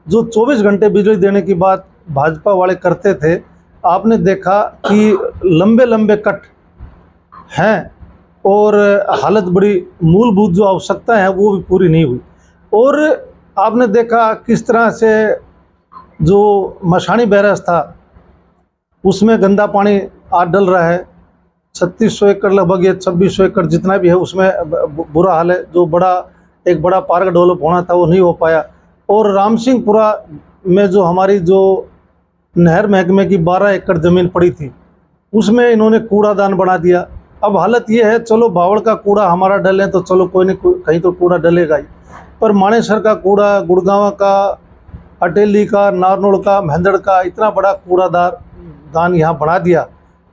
जो 24 घंटे बिजली देने की बात भाजपा वाले करते थे, आपने देखा कि लंबे लंबे कट हैं और हालत बड़ी मूलभूत जो आवश्यकता है वो भी पूरी नहीं हुई। और आपने देखा किस तरह से जो मशानी बैराज था उसमें गंदा पानी आ डल रहा है। 3600 एकड़ लगभग या 2600 एकड़ जितना भी है उसमें बुरा हाल है। जो एक बड़ा पार्क डेवलप होना था वो नहीं हो पाया। और रामसिंहपुरा में जो हमारी जो नहर महकमे की 12 एकड़ ज़मीन पड़ी थी उसमें इन्होंने कूड़ादान बना दिया। अब हालत ये है, चलो बावड़ का कूड़ा हमारा डले तो चलो कोई नहीं, कहीं तो कूड़ा डलेगा ही, पर मानेसर का कूड़ा, गुड़गांव का, अटेली का, नारनौल का, महेंद्र का इतना बड़ा कूड़ादान यहाँ बढ़ा दिया।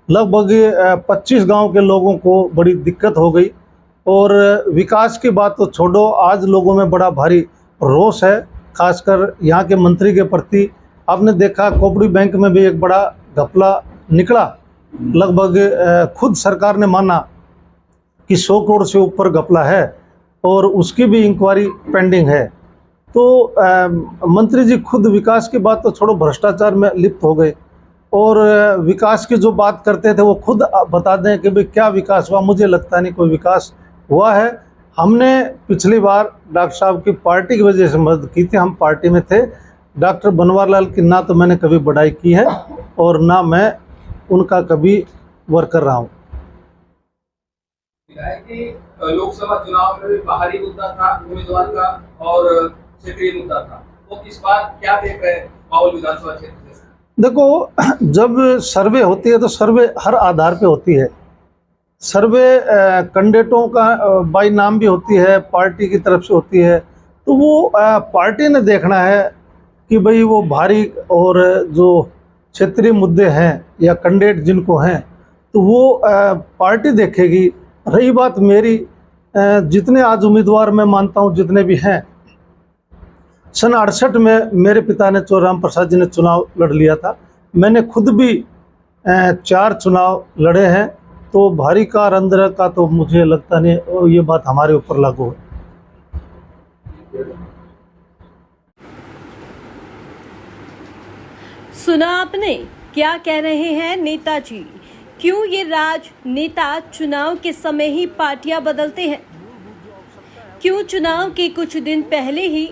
लगभग 25 गांव के लोगों को बड़ी दिक्कत हो गई। और विकास की बात तो छोड़ो, आज लोगों में बड़ा भारी रोष है, खासकर यहाँ के मंत्री के प्रति। आपने देखा कोऑपरेटिव बैंक में भी एक बड़ा घपला निकला। लगभग खुद सरकार ने माना कि 100 करोड़ से ऊपर घपला है और उसकी भी इंक्वायरी पेंडिंग है। तो मंत्री जी खुद विकास की बात तो छोड़ो, भ्रष्टाचार में लिप्त हो गए। और विकास की जो बात करते थे वो खुद बता दें कि भाई क्या विकास हुआ। मुझे लगता नहीं कोई विकास हुआ है। हमने पिछली बार डॉक्टर साहब की पार्टी की वजह से मदद की थी, हम पार्टी में थे। डॉक्टर बनवारीलाल की ना तो मैंने कभी बड़ाई की है और ना मैं उनका कभी वर्कर रहा हूँ। लोकसभा चुनाव में भी बाहरी मुद्दा था उम्मीदवार का और क्षेत्रीय मुद्दा था, वो इस बार क्या देख रहे हैं माहौल विधानसभा क्षेत्र से? देखो, जब सर्वे होती है तो सर्वे हर आधार पे होती है। सर्वे कैंडिडेटों का बाई नाम भी होती है, पार्टी की तरफ से होती है। तो वो पार्टी ने देखना है कि भाई वो भारी और जो क्षेत्रीय मुद्दे हैं या कैंडिडेट जिनको हैं तो वो पार्टी देखेगी। रही बात मेरी, जितने आज उम्मीदवार मैं मानता हूँ जितने भी हैं, सन 68 में मेरे पिता ने राम प्रसाद जी ने चुनाव लड़ लिया था। मैंने खुद भी 4 चुनाव लड़े हैं। तो भारी का अंदर का तो मुझे लगता नहीं ये बात हमारे ऊपर लागू है। सुना आपने क्या कह रहे हैं नेताजी? क्यों ये राजनेता चुनाव के समय ही पार्टियां बदलते हैं? क्यों चुनाव के कुछ दिन पहले ही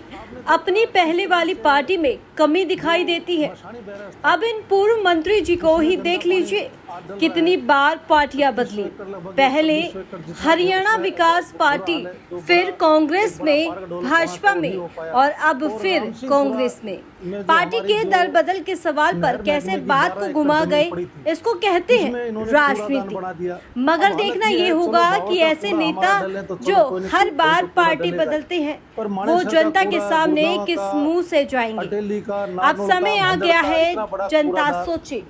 अपनी पहले वाली पार्टी में कमी दिखाई देती है? अब इन पूर्व मंत्री जी को ही देख लीजिए, कितनी बार पार्टियां बदली। पहले हरियाणा विकास पार्टी, फिर कांग्रेस में, भाजपा में और अब फिर कांग्रेस में। पार्टी के दल बदल के सवाल पर कैसे बात को घुमा गए, इसको कहते हैं राजनीति। मगर देखना ये होगा कि ऐसे नेता जो हर बार पार्टी बदलते हैं वो जनता के सामने किस मुंह से जाएंगे। अब समय आ गया है जनता सोचे।